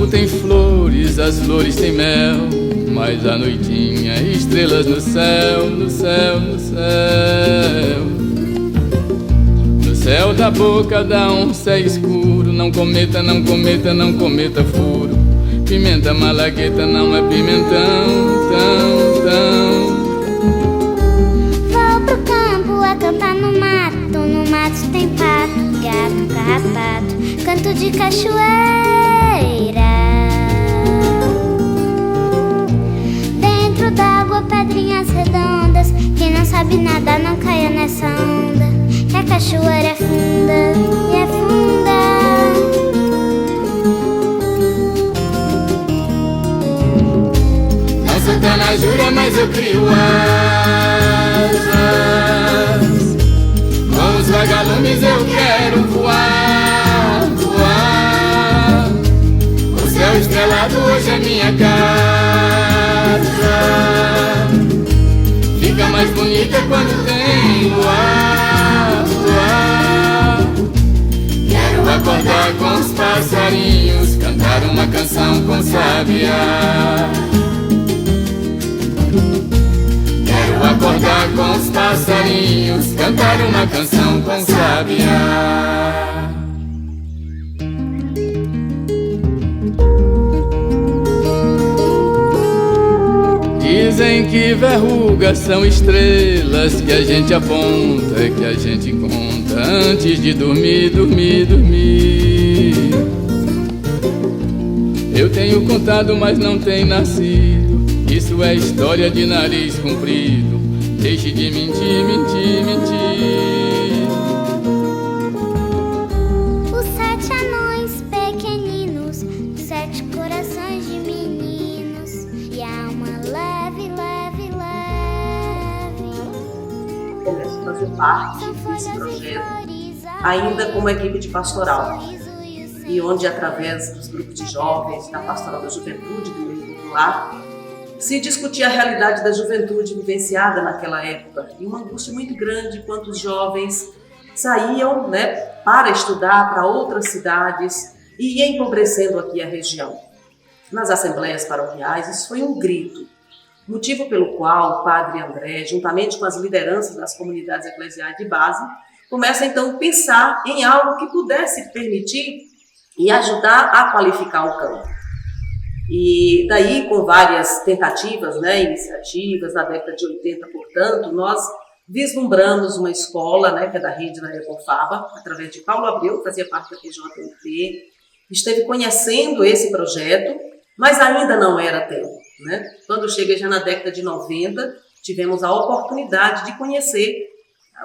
campo tem flores, as flores têm mel, mas à noitinha estrelas no céu, no céu, no céu. No céu da boca da onça é escuro, não cometa, não cometa, não cometa furo. Pimenta malagueta não é pimentão, tão, tão. Vou pro campo acampar no mato tem pato, gato, carrapato, canto de cachoeira. Dentro d'água pedrinhas redondas, quem não sabe nadar não caia nessa onda, que a cachoeira é funda, e é funda. Não sou tanajura, mas eu crio asas. Com os vagalumes eu quero voar, voar. O céu estrelado hoje é minha casa. Fica mais bonita quando tem luar, luar. Quero acordar com os passarinhos, cantar uma canção com sabiá. Quero acordar com os passarinhos, cantar uma canção com sabiá. Dizem que verrugas são estrelas que a gente aponta, que a gente conta antes de dormir, dormir, dormir. Eu tenho contado, mas não tenho nascido. Isso é história de nariz comprido. Deixe de mentir, mentir, mentir. Os 7 anões pequeninos, 7 corações de meninos, e alma leve, leve, leve. Começo a fazer parte desse projeto, ainda como equipe de pastoral, e onde, através dos grupos de jovens, da pastoral da juventude, do meio popular, se discutia a realidade da juventude vivenciada naquela época, e uma angústia muito grande enquanto os jovens saíam, para estudar para outras cidades e ia empobrecendo aqui a região. Nas assembleias paroquiais, isso foi um grito, motivo pelo qual o padre André, juntamente com as lideranças das comunidades eclesiais de base, começa então a pensar em algo que pudesse permitir e ajudar a qualificar o campo. E daí, com várias tentativas, iniciativas, na década de 80, portanto, nós vislumbramos uma escola, que é da rede da Ecofaba, através de Paulo Abreu, que fazia parte da PJUP, esteve conhecendo esse projeto, mas ainda não era tempo. Quando chega já na década de 90, tivemos a oportunidade de conhecer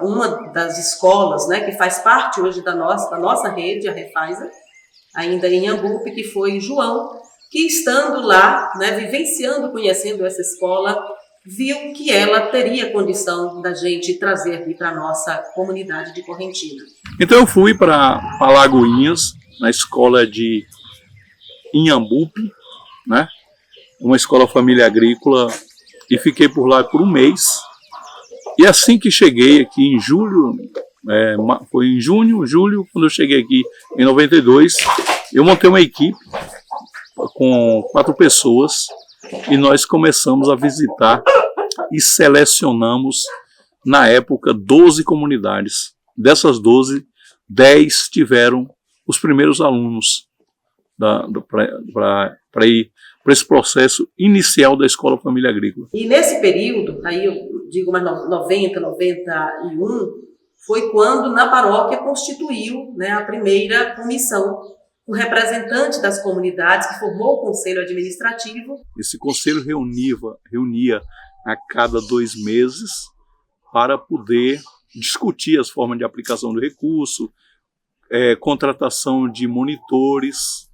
uma das escolas, que faz parte hoje da nossa rede, a Refaiza, ainda em Iambupe, que foi João, que estando lá, vivenciando, conhecendo essa escola, viu que ela teria condição da gente trazer aqui para a nossa comunidade de Correntina. Então eu fui para Lagoinhas, na escola de Inhambupe, uma escola família agrícola, e fiquei por lá por um mês. E assim que cheguei aqui em julho, foi em julho, quando eu cheguei aqui em 92, eu montei uma equipe com 4 pessoas e nós começamos a visitar e selecionamos, na época, 12 comunidades. Dessas 12, 10 tiveram os primeiros alunos para ir para esse processo inicial da Escola Família Agrícola. E nesse período, aí eu digo mais 90, 91, foi quando na paróquia constituiu a primeira comissão, o representante das comunidades que formou o conselho administrativo. Esse conselho reunia a cada 2 meses para poder discutir as formas de aplicação do recurso, contratação de monitores,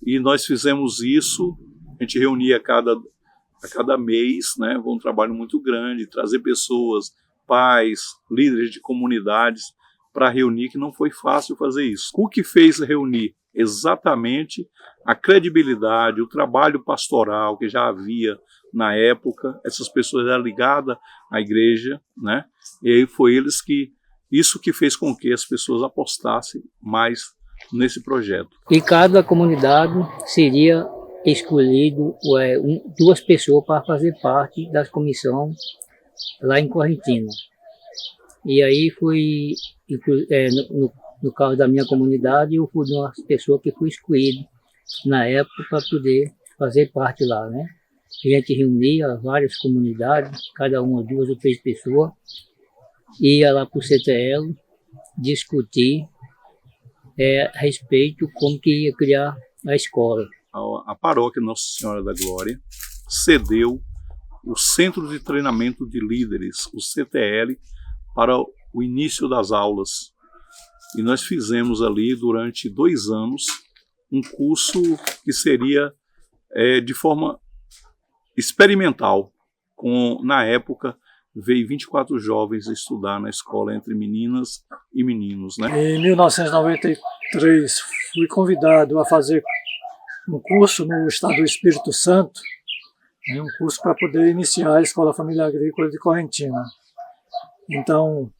e nós fizemos isso. A gente reunia a cada mês, foi um trabalho muito grande, trazer pessoas, pais, líderes de comunidades para reunir, que não foi fácil fazer isso. O que fez reunir? Exatamente a credibilidade, o trabalho pastoral que já havia na época. Essas pessoas eram ligadas à igreja, e aí foi isso que fez com que as pessoas apostassem mais nesse projeto. E cada comunidade seria escolhido 2 pessoas para fazer parte da comissão lá em Correntina. E aí foi, no caso da minha comunidade, eu fui uma pessoa que foi escolhida na época para poder fazer parte lá, né? A gente reunia várias comunidades, cada uma 2 ou 3 pessoas, ia lá para o CTL discutir a respeito como que ia criar a escola. A paróquia Nossa Senhora da Glória cedeu o Centro de Treinamento de Líderes, o CTL, para o início das aulas. E nós fizemos ali, durante 2 anos, um curso que seria de forma experimental. Na época, veio 24 jovens estudar na escola entre meninas e meninos, né? Em 1993, fui convidado a fazer um curso no estado do Espírito Santo, um curso para poder iniciar a Escola Família Agrícola de Correntina. Então,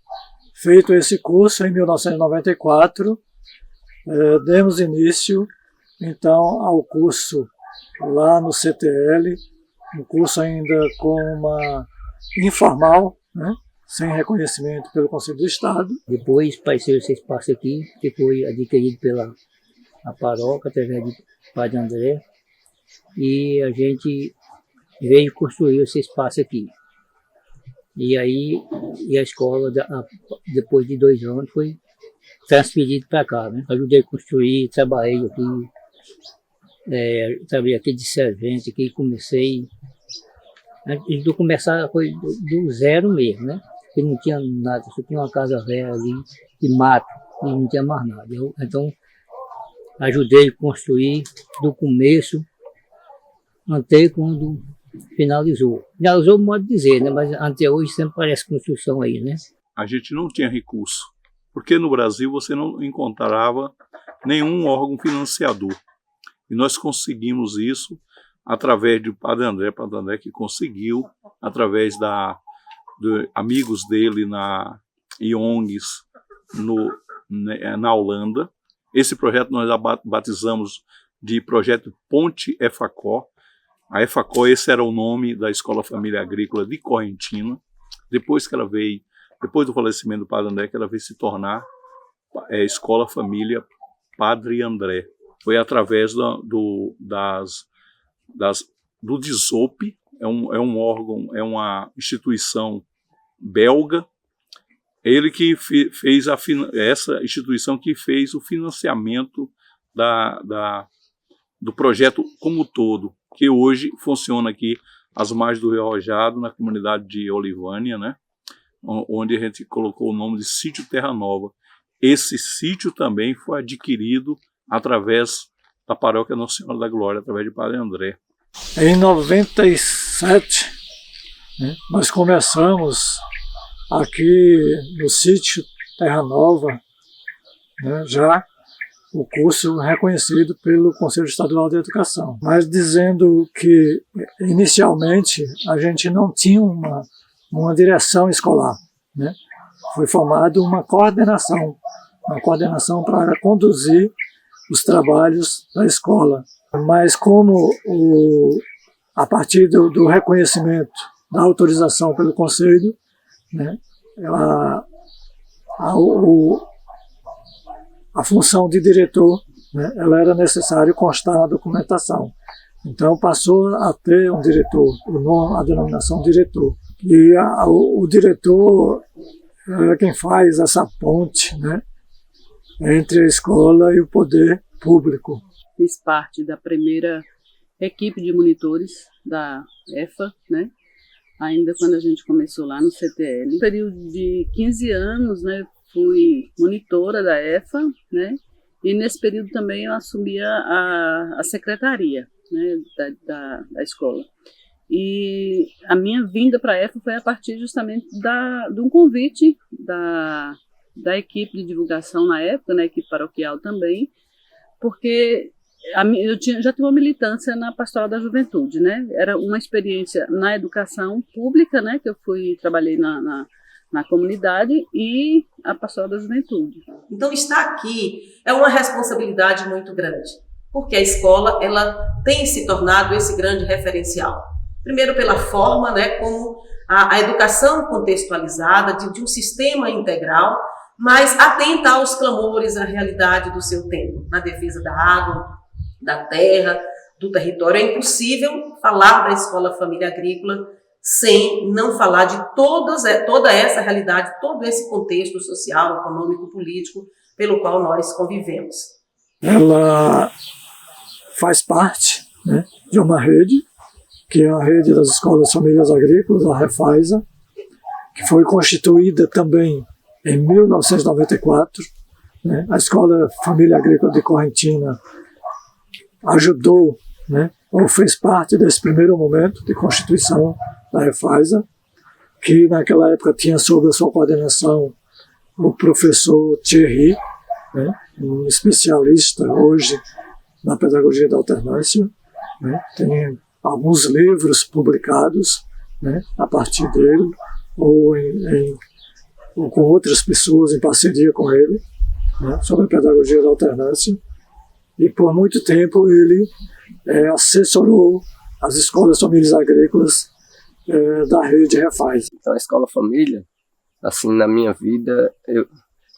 feito esse curso, em 1994, demos início então ao curso lá no CTL, um curso ainda com uma informal, né, sem reconhecimento pelo Conselho do Estado. Depois apareceu esse espaço aqui, que foi adquirido pela paróquia, através de Padre André, e a gente veio construir esse espaço aqui. E aí a escola, depois de 2 anos, foi transferida para cá, né? Ajudei a construir, trabalhei aqui de servente, aqui comecei. Antes de começar foi do zero mesmo, né? Porque não tinha nada, só tinha uma casa velha ali de mato e não tinha mais nada. Então ajudei a construir do começo até quando finalizou. Finalizou o modo de dizer, né? Mas até hoje sempre parece construção aí, né? A gente não tinha recurso, porque no Brasil você não encontrava nenhum órgão financiador. E nós conseguimos isso através do Padre André que conseguiu, através de amigos dele e ONGs na Holanda. Esse projeto nós batizamos de projeto Ponte EFACO. A EFACO, esse era o nome da Escola Família Agrícola de Correntina. Depois do falecimento do Padre André, que ela veio se tornar Escola Família Padre André. Foi através do DISOP, é um órgão, é uma instituição belga. Ele que fez essa instituição que fez o financiamento do projeto como todo, que hoje funciona aqui às margens do Rio Rojado, na comunidade de Olivânia, né? Onde a gente colocou o nome de Sítio Terra Nova. Esse sítio também foi adquirido através da paróquia Nossa Senhora da Glória, através de Padre André. Em 97, né, nós começamos aqui no sítio Terra Nova, né, já o curso reconhecido pelo Conselho Estadual de Educação, mas dizendo que inicialmente a gente não tinha uma direção escolar, né? Foi formada uma coordenação para conduzir os trabalhos da escola. Mas como a partir do reconhecimento, da autorização pelo Conselho, né, a função de diretor, né, ela era necessário constar na documentação. Então passou a ter um diretor, a denominação diretor. E o diretor é quem faz essa ponte, né, entre a escola e o poder público. Fiz parte da primeira equipe de monitores da EFA, né? Ainda quando a gente começou lá no CTL. No período de 15 anos, né, fui monitora da EFA, né? E nesse período também eu assumia a secretaria, né, da escola. E a minha vinda para a EFA foi a partir justamente de um convite da equipe de divulgação na época, na equipe paroquial também, porque eu já tinha uma militância na Pastoral da Juventude, né? Era uma experiência na educação pública, né? Que eu trabalhei na na comunidade e a Pastoral da Juventude. Então, estar aqui é uma responsabilidade muito grande, porque a escola ela tem se tornado esse grande referencial. Primeiro pela forma, né, como a educação contextualizada de um sistema integral, mas atenta aos clamores, à realidade do seu tempo, na defesa da água, da terra, do território. É impossível falar da Escola Família Agrícola sem não falar de toda essa realidade, todo esse contexto social, econômico, político, pelo qual nós convivemos. Ela faz parte, né, de uma rede, que é a Rede das Escolas Famílias Agrícolas, a Refasa, que foi constituída também em 1994. Né? A Escola Família Agrícola de Correntina ajudou, né, ou fez parte desse primeiro momento de constituição da Refasa, que naquela época tinha sob a sua coordenação o professor Thierry, né, um especialista hoje na pedagogia da alternância, né, tem alguns livros publicados, né, a partir dele, ou com outras pessoas em parceria com ele, né, sobre a pedagogia da alternância, e por muito tempo ele assessorou as escolas famílias agrícolas da rede Refaz. Então a Escola Família, assim, na minha vida, eu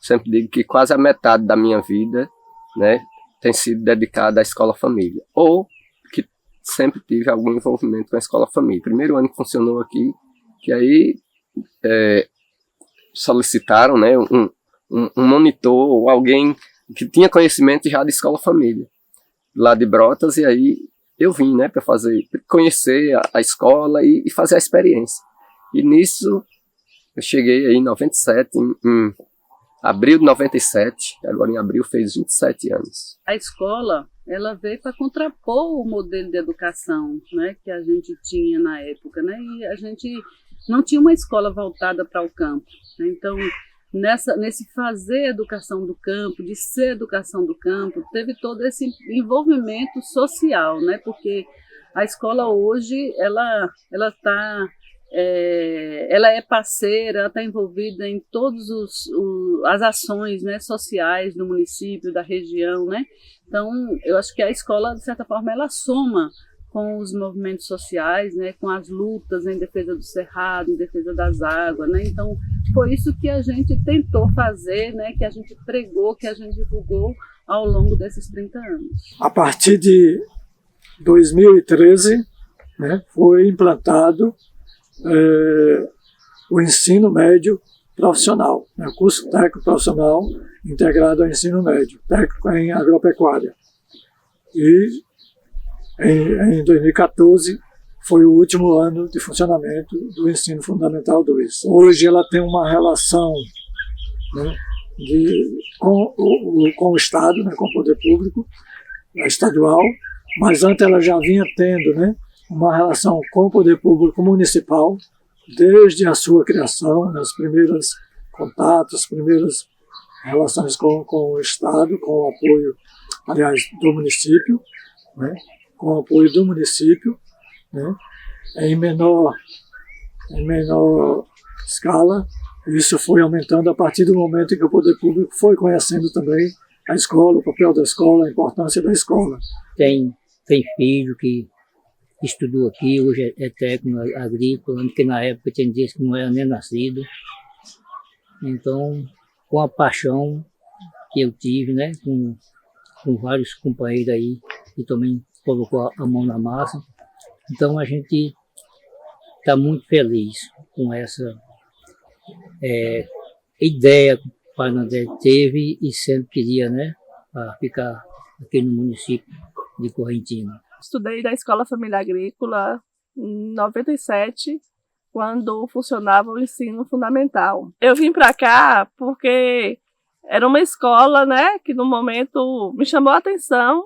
sempre digo que quase a metade da minha vida, né, tem sido dedicada à Escola Família, ou que sempre tive algum envolvimento com a Escola Família. Primeiro ano que funcionou aqui, que aí solicitaram, né, um monitor ou alguém que tinha conhecimento já de Escola Família, lá de Brotas, e aí eu vim, né, para conhecer a escola e fazer a experiência. E nisso eu cheguei aí em 97, em abril de 97, agora em abril fez 27 anos. A escola, ela veio para contrapor o modelo de educação, né, que a gente tinha na época, né, e a gente não tinha uma escola voltada para o campo, né? Então, nesse fazer educação do campo, de ser educação do campo, teve todo esse envolvimento social, né? Porque a escola hoje, ela é parceira, ela está envolvida em todas as ações, né, sociais do município, da região, né? Então, eu acho que a escola, de certa forma, ela soma com os movimentos sociais, né, com as lutas em defesa do cerrado, em defesa das águas, né? Então, foi isso que a gente tentou fazer, né, que a gente pregou, que a gente divulgou ao longo desses 30 anos. A partir de 2013, né, foi implantado o ensino médio profissional, né, curso técnico profissional integrado ao ensino médio, técnico em agropecuária. E em 2014 foi o último ano de funcionamento do Ensino Fundamental 2. Hoje ela tem uma relação, né, com o Estado, né, com o poder público estadual, mas antes ela já vinha tendo, né, uma relação com o poder público municipal desde a sua criação, nos primeiros contatos, as primeiras relações com o Estado, com o apoio, aliás, do município, né, com o apoio do município, né, em menor escala. Isso foi aumentando a partir do momento em que o poder público foi conhecendo também a escola, o papel da escola, a importância da escola. Tem filho que estudou aqui, hoje é técnico agrícola, que na época tinha dias que não era nem nascido. Então, com a paixão que eu tive, né, com vários companheiros aí, que também colocou a mão na massa. Então a gente está muito feliz com essa ideia que o Pai André teve e sempre queria, né, para ficar aqui no município de Correntina. Estudei na Escola Família Agrícola em 97, quando funcionava o ensino fundamental. Eu vim para cá porque era uma escola, né, que no momento me chamou a atenção,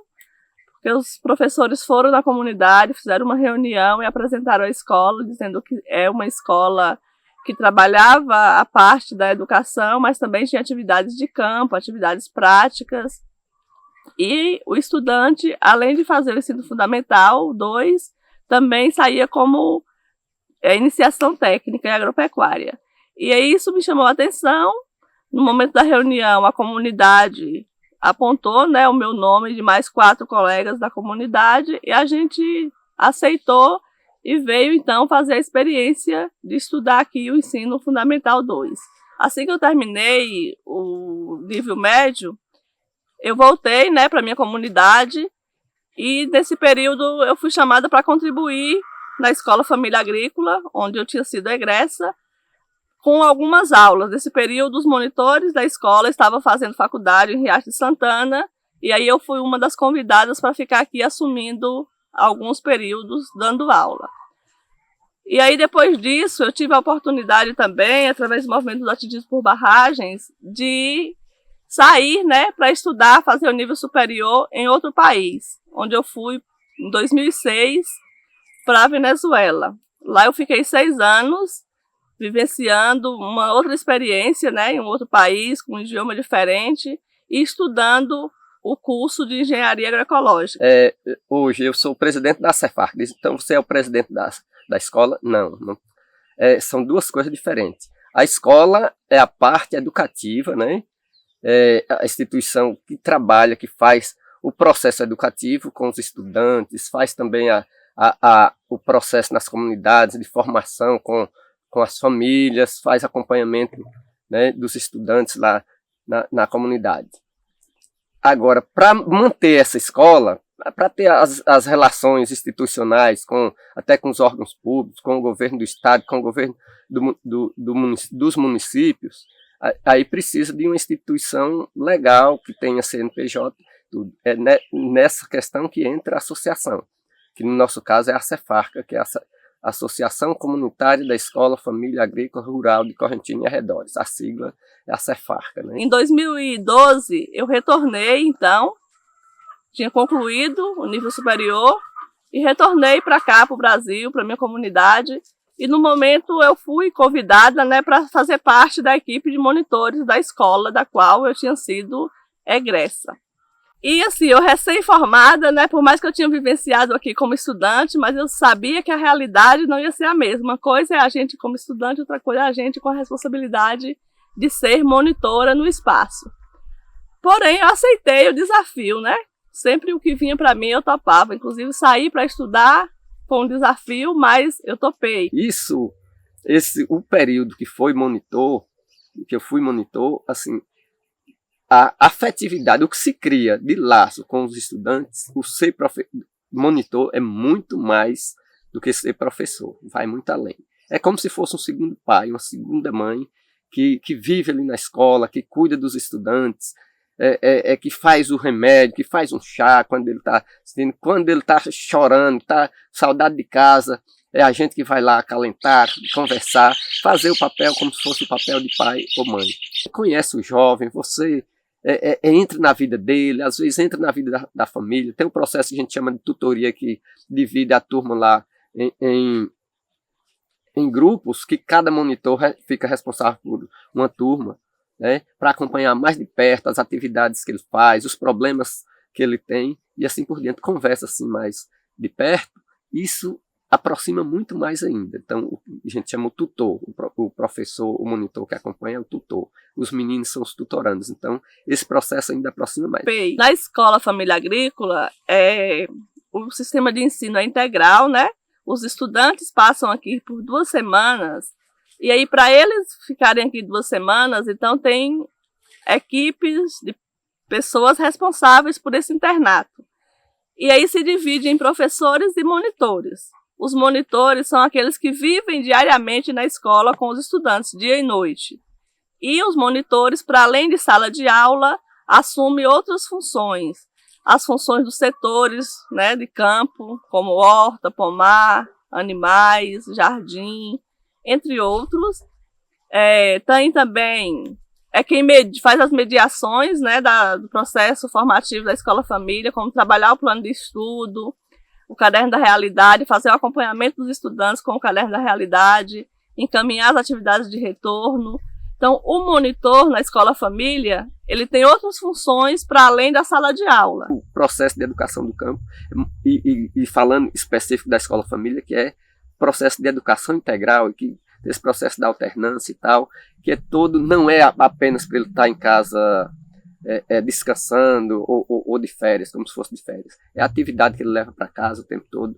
porque os professores foram na comunidade, fizeram uma reunião e apresentaram a escola, dizendo que é uma escola que trabalhava a parte da educação, mas também tinha atividades de campo, atividades práticas. E o estudante, além de fazer o ensino fundamental 2, também saía como iniciação técnica em agropecuária. E aí isso me chamou a atenção. No momento da reunião, a comunidade apontou, né, o meu nome de mais 4 colegas da comunidade e a gente aceitou e veio então fazer a experiência de estudar aqui o ensino fundamental 2. Assim que eu terminei o nível médio, eu voltei, né, para minha comunidade e nesse período eu fui chamada para contribuir na Escola Família Agrícola, onde eu tinha sido egressa, com algumas aulas. Nesse período, os monitores da escola estavam fazendo faculdade em Riacho de Santana, e aí eu fui uma das convidadas para ficar aqui assumindo alguns períodos dando aula. E aí, depois disso, eu tive a oportunidade também, através do movimento do ativismo por barragens, de sair, né, para estudar, fazer o nível superior em outro país, onde eu fui em 2006 para a Venezuela. Lá eu fiquei 6 anos, vivenciando uma outra experiência, né, em um outro país, com um idioma diferente, e estudando o curso de Engenharia Agroecológica. Hoje eu sou o presidente da Cefarc. Então você é o presidente da escola? Não. São duas coisas diferentes. A escola é a parte educativa, né? É a instituição que trabalha, que faz o processo educativo com os estudantes, faz também o processo nas comunidades de formação com as famílias, faz acompanhamento, né, dos estudantes lá na comunidade. Agora, para manter essa escola, para ter as relações institucionais até com os órgãos públicos, com o governo do estado, com o governo dos municípios, aí precisa de uma instituição legal que tenha CNPJ. Tudo. É nessa questão que entra a associação, que no nosso caso é a Cefarc, que é a Associação Comunitária da Escola Família Agrícola Rural de Correntina e Arredores. A sigla é a Cefarc, né? Em 2012, eu retornei, então, tinha concluído o nível superior e retornei para cá, para o Brasil, para minha comunidade. E no momento eu fui convidada, né, para fazer parte da equipe de monitores da escola da qual eu tinha sido egressa. E assim, eu recém-formada, né, por mais que eu tinha vivenciado aqui como estudante, mas eu sabia que a realidade não ia ser a mesma. Uma coisa é a gente como estudante, outra coisa é a gente com a responsabilidade de ser monitora no espaço. Porém, eu aceitei o desafio, né? Sempre o que vinha para mim eu topava. Inclusive, sair para estudar foi um desafio, mas eu topei. O período que eu fui monitor, assim, a afetividade, o que se cria de laço com os estudantes, o ser monitor é muito mais do que ser professor, vai muito além. É como se fosse um segundo pai, uma segunda mãe, que vive ali na escola, que cuida dos estudantes, que faz o remédio, que faz um chá quando ele está chorando, está saudade de casa, é a gente que vai lá acalentar, conversar, fazer o papel como se fosse o papel de pai ou mãe. Você conhece o jovem, você entra na vida dele, às vezes entra na vida da família. Tem um processo que a gente chama de tutoria, que divide a turma lá em grupos, que cada monitor fica responsável por uma turma, né, para acompanhar mais de perto as atividades que ele faz, os problemas que ele tem, e assim por diante. Conversa assim mais de perto, isso aproxima muito mais ainda. Então, a gente chama o tutor, o professor, o monitor que acompanha é o tutor. Os meninos são os tutorandos. Então, esse processo ainda aproxima mais. Na Escola Família Agrícola, o sistema de ensino é integral, né? Os estudantes passam aqui por 2 semanas, e aí para eles ficarem aqui 2 semanas, então tem equipes de pessoas responsáveis por esse internato. E aí se divide em professores e monitores. Os monitores são aqueles que vivem diariamente na escola com os estudantes, dia e noite. E os monitores, para além de sala de aula, assumem outras funções. As funções dos setores, né, de campo, como horta, pomar, animais, jardim, entre outros. Tem também quem faz as mediações, né, do processo formativo da Escola Família, como trabalhar o plano de estudo, o caderno da realidade, fazer o acompanhamento dos estudantes com o caderno da realidade, encaminhar as atividades de retorno. Então, o monitor na Escola Família, ele tem outras funções para além da sala de aula. O processo de educação do campo, e falando específico da Escola Família, que é processo de educação integral, que desse processo da alternância e tal, que é todo, não é apenas para ele estar em casa descansando ou de férias, como se fosse de férias. É a atividade que ele leva para casa o tempo todo,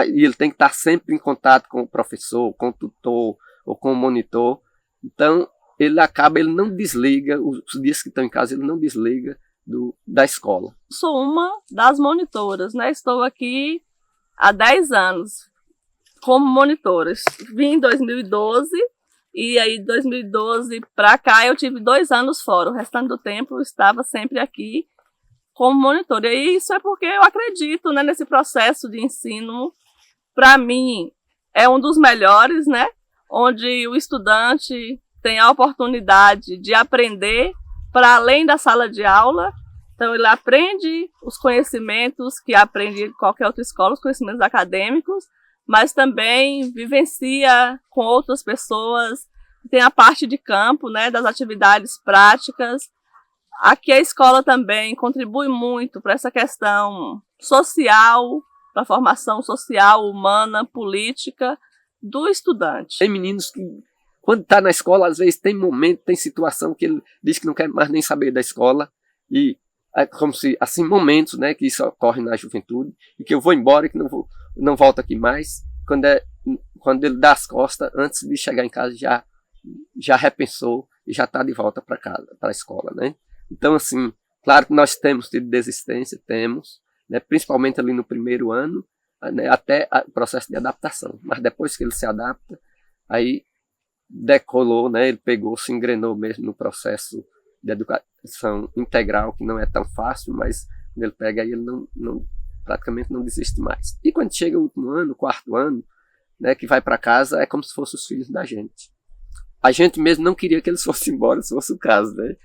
e ele tem que estar sempre em contato com o professor, com o tutor ou com o monitor. Então, ele não desliga, os dias que estão em casa, ele não desliga da escola. Sou uma das monitoras, né? Estou aqui há 10 anos como monitora. Vim em 2012 e aí de 2012 para cá eu tive 2 anos fora. O restante do tempo eu estava sempre aqui como monitora. E isso é porque eu acredito, né, nesse processo de ensino. Para mim é um dos melhores, né? Onde o estudante tem a oportunidade de aprender para além da sala de aula. Então ele aprende os conhecimentos que aprende em qualquer outra escola, os conhecimentos acadêmicos, mas também vivencia com outras pessoas, tem a parte de campo, né, das atividades práticas. Aqui a escola também contribui muito para essa questão social, para a formação social, humana, política do estudante. Tem meninos que, quando está na escola, às vezes tem momento, tem situação que ele diz que não quer mais nem saber da escola, e é como se, assim, momentos, né, que isso ocorre na juventude, e que eu vou embora e que não volto aqui mais, quando ele dá as costas, antes de chegar em casa já repensou e já está de volta para casa, para a escola, né? Então, assim, claro que nós temos tido desistência, né, principalmente ali no primeiro ano, né, até o processo de adaptação, mas depois que ele se adapta, aí decolou, né, ele se engrenou mesmo no processo de educação integral, que não é tão fácil, mas quando ele pega aí ele praticamente não desiste mais. E quando chega o último ano, o 4º ano, né, que vai para casa, é como se fossem os filhos da gente. A gente mesmo não queria que eles fossem embora, se fosse o caso, né?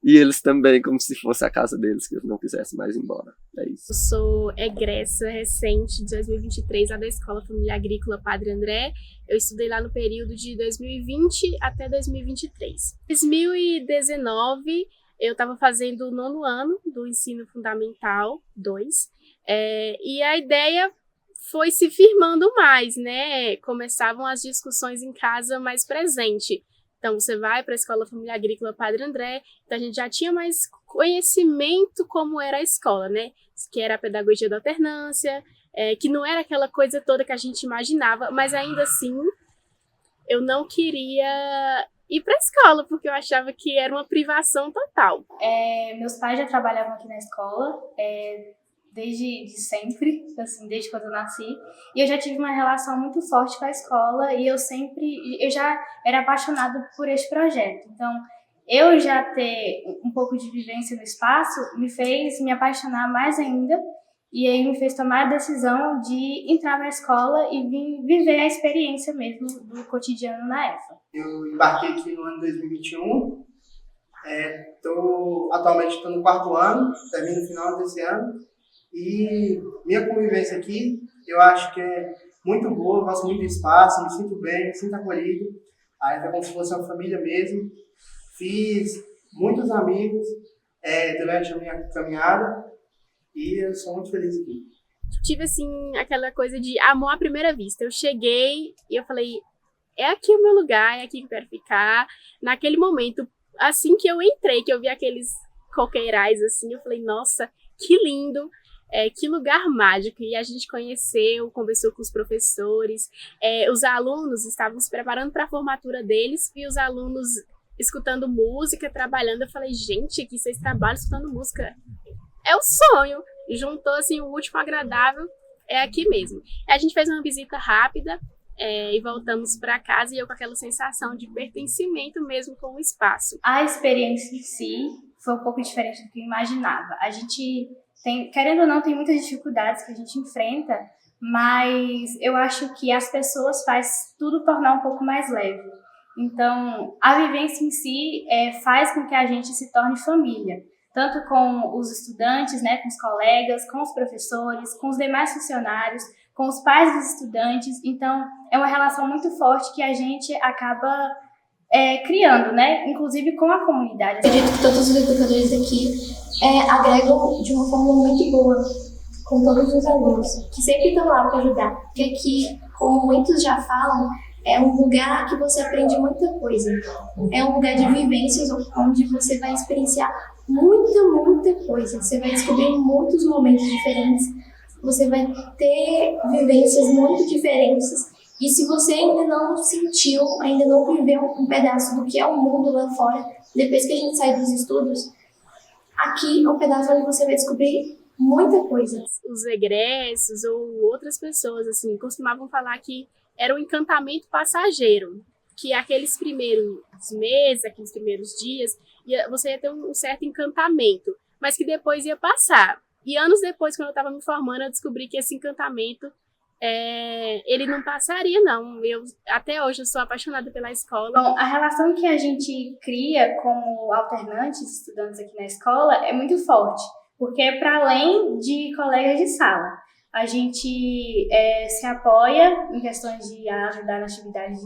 E eles também, como se fosse a casa deles, que eles não quisessem mais ir embora. É isso. Eu sou egressa recente de 2023 lá da Escola Família Agrícola Padre André. Eu estudei lá no período de 2020 até 2023. Em 2019, eu estava fazendo o 9º ano do Ensino Fundamental 2. E a ideia foi se firmando mais, né? Começavam as discussões em casa mais presente. Então, você vai para a Escola Família Agrícola Padre André, então a gente já tinha mais conhecimento como era a escola, né? Que era a pedagogia da alternância, que não era aquela coisa toda que a gente imaginava, mas ainda assim, eu não queria ir para a escola, porque eu achava que era uma privação total. Meus pais já trabalhavam aqui na escola, desde sempre, assim, desde quando eu nasci, e eu já tive uma relação muito forte com a escola e eu já era apaixonada por este projeto. Então, eu já ter um pouco de vivência no espaço me fez me apaixonar mais ainda e aí me fez tomar a decisão de entrar na escola e vir viver a experiência mesmo do cotidiano na EFA. Eu embarquei aqui no ano 2021, atualmente estou no 4º ano, termino no final desse ano. E minha convivência aqui, eu acho que é muito boa, eu gosto muito do espaço, me sinto bem, me sinto acolhido. A EFA é como se fosse uma família mesmo. Fiz muitos amigos durante a minha caminhada e eu sou muito feliz aqui. Tive, assim, aquela coisa de amor à primeira vista. Eu cheguei e eu falei, é aqui o meu lugar, é aqui que eu quero ficar. Naquele momento, assim que eu entrei, que eu vi aqueles coqueirais, assim, eu falei, nossa, que lindo. Que lugar mágico, e a gente conversou com os professores, os alunos estavam se preparando para a formatura deles, e os alunos escutando música, trabalhando, eu falei, gente, aqui vocês trabalham escutando música, é o sonho, juntou assim o útil com o agradável, é aqui mesmo. A gente fez uma visita rápida, e voltamos para casa, e eu com aquela sensação de pertencimento mesmo com o espaço. A experiência em si foi um pouco diferente do que eu imaginava. A gente querendo ou não, tem muitas dificuldades que a gente enfrenta, mas eu acho que as pessoas faz tudo tornar um pouco mais leve. Então, a vivência em si faz com que a gente se torne família, tanto com os estudantes, né, com os colegas, com os professores, com os demais funcionários, com os pais dos estudantes. Então, é uma relação muito forte que a gente acaba criando, né, inclusive com a comunidade. Acredito que todos os educadores aqui agregam de uma forma muito boa com todos os alunos, que sempre estão lá para ajudar. Porque aqui, como muitos já falam, É um lugar que você aprende muita coisa. É um lugar de vivências onde você vai experienciar muita coisa. Você vai descobrir muitos momentos diferentes. Você vai ter vivências muito diferentes. E se você ainda não sentiu, ainda não viveu um pedaço do que é o mundo lá fora, depois que a gente sai dos estudos, aqui é um pedaço onde você vai descobrir muita coisa. Os egressos ou outras pessoas assim costumavam falar que era um encantamento passageiro, que aqueles primeiros meses, aqueles primeiros dias, você ia ter um certo encantamento, mas que depois ia passar. E anos depois, quando eu estava me formando, eu descobri que esse encantamento, ele não passaria, não. Até hoje eu sou apaixonada pela escola. Bom, a relação que a gente cria como alternantes, estudantes aqui na escola, é muito forte, porque é para além de colegas de sala. A gente se apoia em questões de ajudar na atividade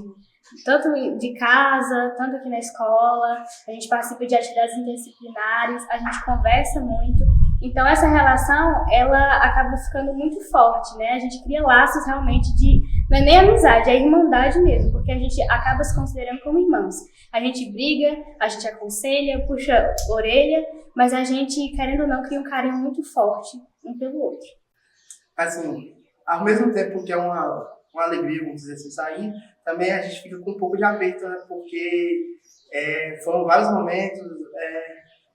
tanto de casa, tanto aqui na escola. A gente participa de atividades interdisciplinares, a gente conversa muito. Então essa relação, ela acaba ficando muito forte, né? A gente cria laços realmente não é nem amizade, é irmandade mesmo, porque a gente acaba se considerando como irmãos. A gente briga, a gente aconselha, puxa a orelha, mas a gente, querendo ou não, cria um carinho muito forte um pelo outro. Assim, ao mesmo tempo que é uma alegria, vamos dizer assim, sair, também a gente fica com um pouco de aperto, né? Porque foram vários momentos,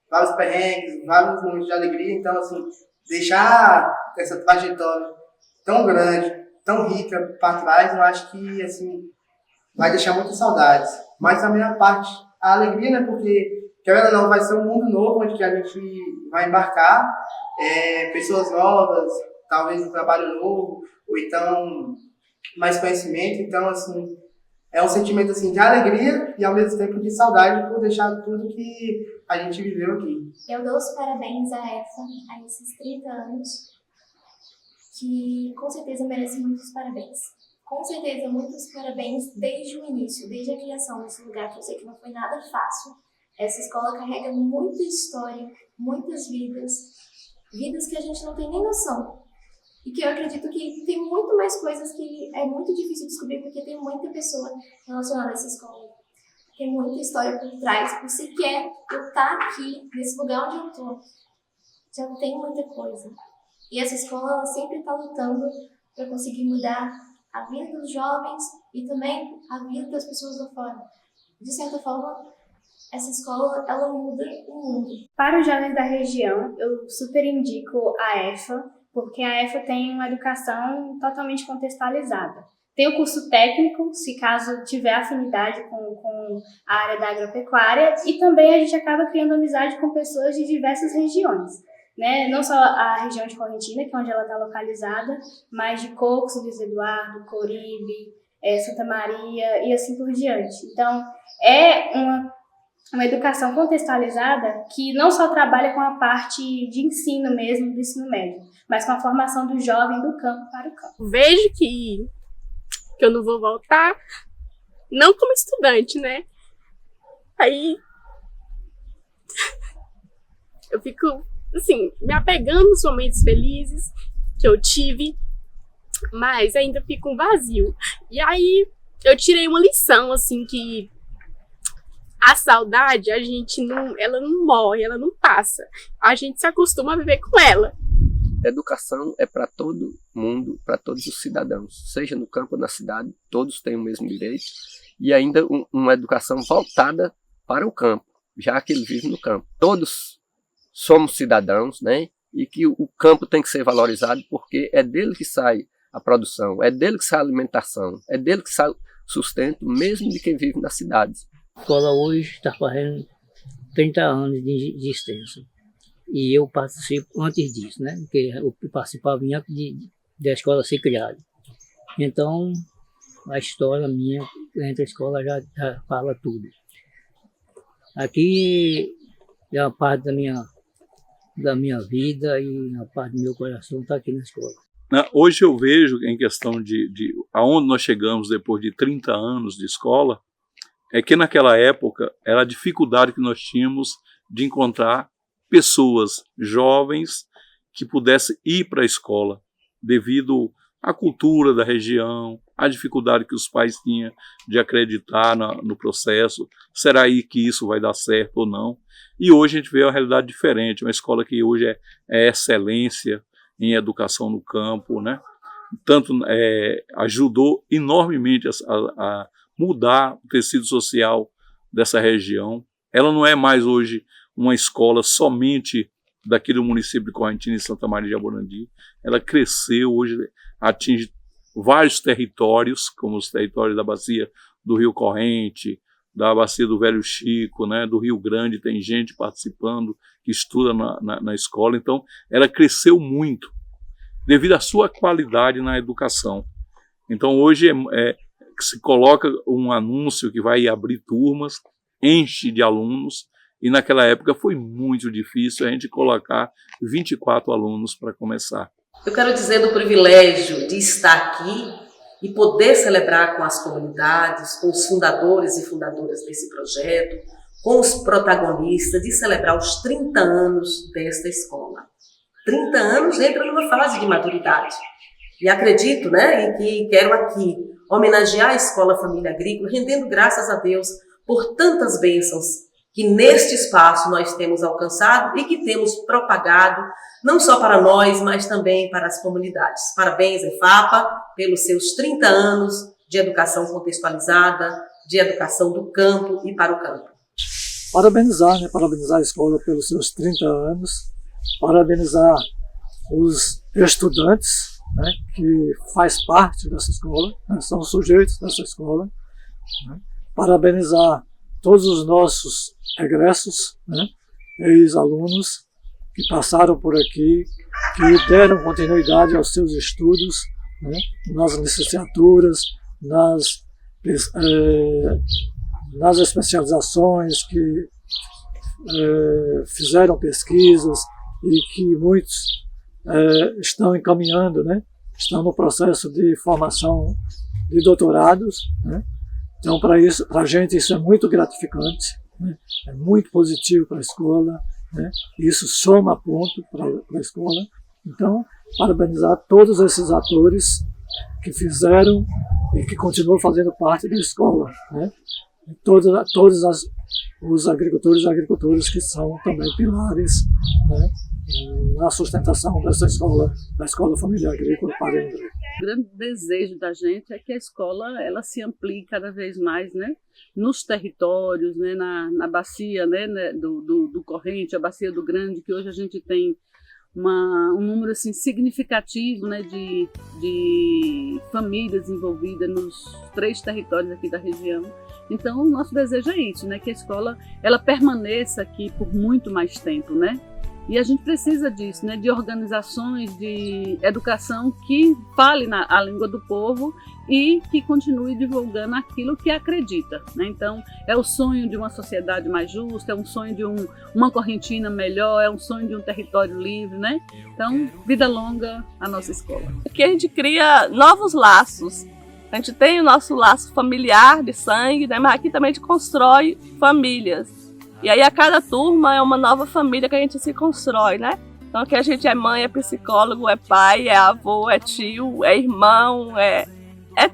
vários perrengues, vários momentos de alegria. Então, assim, deixar essa trajetória tão grande, tão rica para trás, eu acho que, assim, vai deixar muitas saudades. Mas também a alegria, né? Porque, querendo ou não, vai ser um mundo novo onde que a gente vai embarcar, pessoas novas, talvez um trabalho novo, ou então mais conhecimento. Então, assim, é um sentimento assim, de alegria e ao mesmo tempo de saudade por deixar tudo que a gente viveu aqui. Eu dou os parabéns à EFA, a esses 30 anos, que com certeza merecem muitos parabéns. Com certeza, muitos parabéns desde o início, desde a criação desse lugar, que eu sei que não foi nada fácil. Essa escola carrega muita história, muitas vidas que a gente não tem nem noção. E que eu acredito que tem muito mais coisas que é muito difícil descobrir, porque tem muita pessoa relacionada a essa escola. Tem muita história por trás. Por sequer eu estar aqui, nesse lugar onde eu estou, já tem muita coisa. E essa escola ela sempre está lutando para conseguir mudar a vida dos jovens e também a vida das pessoas lá fora. De certa forma, essa escola ela muda o mundo. Para os jovens da região, eu super indico a EFA, porque a EFA tem uma educação totalmente contextualizada. Tem o curso técnico, se caso tiver afinidade com a área da agropecuária, e também a gente acaba criando amizade com pessoas de diversas regiões, né? Não só a região de Correntina, que é onde ela está localizada, mas de Cocos, São Luís Eduardo, Coribe, Santa Maria e assim por diante. Então, é uma educação contextualizada que não só trabalha com a parte de ensino mesmo, do ensino médio, mas com a formação do jovem do campo para o campo. Vejo que eu não vou voltar, não como estudante, né? Aí eu fico, assim, me apegando nos momentos felizes que eu tive, mas ainda fico um vazio. E aí eu tirei uma lição, assim, que a saudade, ela não morre, ela não passa. A gente se acostuma a viver com ela. Educação é para todo mundo, para todos os cidadãos, seja no campo ou na cidade, todos têm o mesmo direito, e ainda uma educação voltada para o campo, já que ele vive no campo. Todos somos cidadãos, né? E que o campo tem que ser valorizado, porque é dele que sai a produção, é dele que sai a alimentação, é dele que sai o sustento, mesmo de quem vive nas cidades. A escola hoje está fazendo 30 anos de existência. E eu participo antes disso, né? Porque eu participava antes da escola ser criada. Então, a história minha entre a escola já fala tudo. Aqui é uma parte da minha vida e uma parte do meu coração está aqui na escola. Hoje eu vejo, em questão de aonde nós chegamos depois de 30 anos de escola, é que naquela época era a dificuldade que nós tínhamos de encontrar pessoas jovens que pudessem ir para a escola, devido à cultura da região, a dificuldade que os pais tinham de acreditar no processo, será aí que isso vai dar certo ou não. E hoje a gente vê uma realidade diferente, uma escola que hoje é excelência em educação no campo, né? Tanto ajudou enormemente a mudar o tecido social dessa região. Ela não é mais hoje uma escola somente daqui do município de Correntina e Santa Maria de Aborandi. Ela cresceu, hoje atinge vários territórios, como os territórios da bacia do Rio Corrente, da bacia do Velho Chico, né, do Rio Grande, tem gente participando que estuda na escola. Então, ela cresceu muito devido à sua qualidade na educação. Então, hoje se coloca um anúncio que vai abrir turmas, enche de alunos, e naquela época foi muito difícil a gente colocar 24 alunos para começar. Eu quero dizer do privilégio de estar aqui e poder celebrar com as comunidades, com os fundadores e fundadoras desse projeto, com os protagonistas, de celebrar os 30 anos desta escola. 30 anos entra numa fase de maturidade. E acredito, né, e que quero aqui homenagear a Escola Família Agrícola, rendendo graças a Deus por tantas bênçãos que neste espaço nós temos alcançado e que temos propagado, não só para nós, mas também para as comunidades. Parabéns, EFAPA, pelos seus 30 anos de educação contextualizada, de educação do campo e para o campo. Parabenizar a escola pelos seus 30 anos, parabenizar os estudantes, né, que faz parte dessa escola, né, são sujeitos dessa escola, né, parabenizar todos os nossos egressos, né, ex-alunos que passaram por aqui, que deram continuidade aos seus estudos, né, nas licenciaturas, nas especializações, que fizeram pesquisas e que muitos estão encaminhando, né, estão no processo de formação de doutorados, né. Então, para a gente isso é muito gratificante, né? É muito positivo para a escola, né? Isso soma ponto para a escola. Então, parabenizar todos esses atores que fizeram e que continuam fazendo parte da escola, né? E todos os agricultores e agricultoras que são também pilares, né, na sustentação dessa escola, da Escola Família Agrícola Padre André. O grande desejo da gente é que a escola ela se amplie cada vez mais, né, nos territórios, né, na bacia, né, do Corrente, a bacia do Grande, que hoje a gente tem um número assim, significativo, né, de famílias envolvidas nos 3 territórios aqui da região. Então, o nosso desejo é isso, né, que a escola ela permaneça aqui por muito mais tempo, né? E a gente precisa disso, né, de organizações de educação que fale a língua do povo e que continue divulgando aquilo que acredita, né? Então, é o sonho de uma sociedade mais justa, é um sonho de uma Correntina melhor, é um sonho de um território livre, né? Então, vida longa à nossa escola. Aqui a gente cria novos laços. A gente tem o nosso laço familiar de sangue, né? Mas aqui também a gente constrói famílias. E aí a cada turma é uma nova família que a gente se constrói, né? Então aqui a gente é mãe, é psicólogo, é pai, é avô, é tio, é irmão, é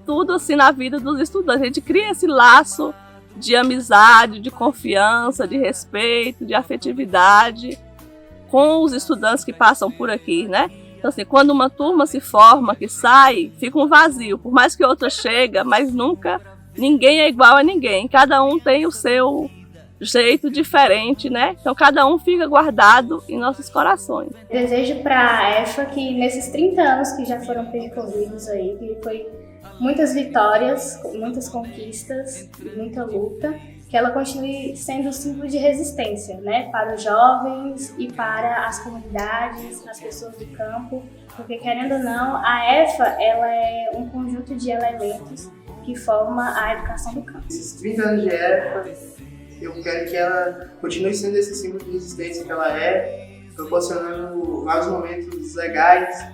tudo assim na vida dos estudantes. A gente cria esse laço de amizade, de confiança, de respeito, de afetividade com os estudantes que passam por aqui, né? Então assim, quando uma turma se forma, que sai, fica um vazio. Por mais que outra chega, mas nunca, ninguém é igual a ninguém. Cada um tem o seu jeito diferente, né? Então cada um fica guardado em nossos corações. Desejo para a EFA que nesses 30 anos que já foram percorridos aí, que foi muitas vitórias, muitas conquistas, muita luta, que ela continue sendo um símbolo de resistência, né? Para os jovens e para as comunidades, as pessoas do campo, porque querendo ou não, a EFA ela é um conjunto de elementos que forma a educação do campo. Esses 30 anos de EFA, eu quero que ela continue sendo esse símbolo de resistência que ela é, proporcionando vários momentos legais.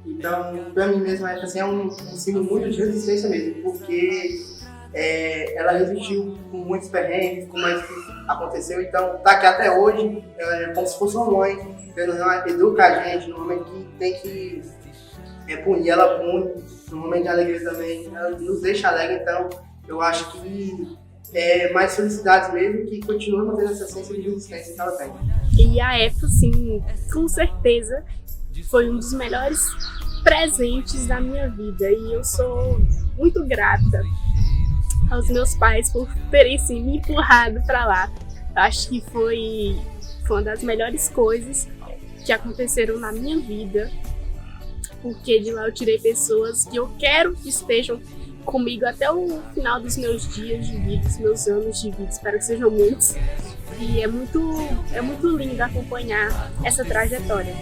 Então, para mim mesmo, a EFA assim, é um símbolo muito de resistência mesmo, porque ela resistiu com muitos perrengues, como é que aconteceu. Então, tá aqui até hoje, como se fosse uma mãe, educa a gente no momento que tem que punir, ela pune. No momento de alegria também, ela nos deixa alegre, então eu acho que é mais felicidades mesmo, que continua mantendo essa essência de resistência que ela tem. E a EFA, sim, com certeza, foi um dos melhores presentes da minha vida. E eu sou muito grata aos meus pais por terem sim, me empurrado para lá. Eu acho que foi uma das melhores coisas que aconteceram na minha vida, porque de lá eu tirei pessoas que eu quero que estejam comigo até o final dos meus dias de vida, dos meus anos de vida, espero que sejam muitos. E é muito lindo acompanhar essa trajetória.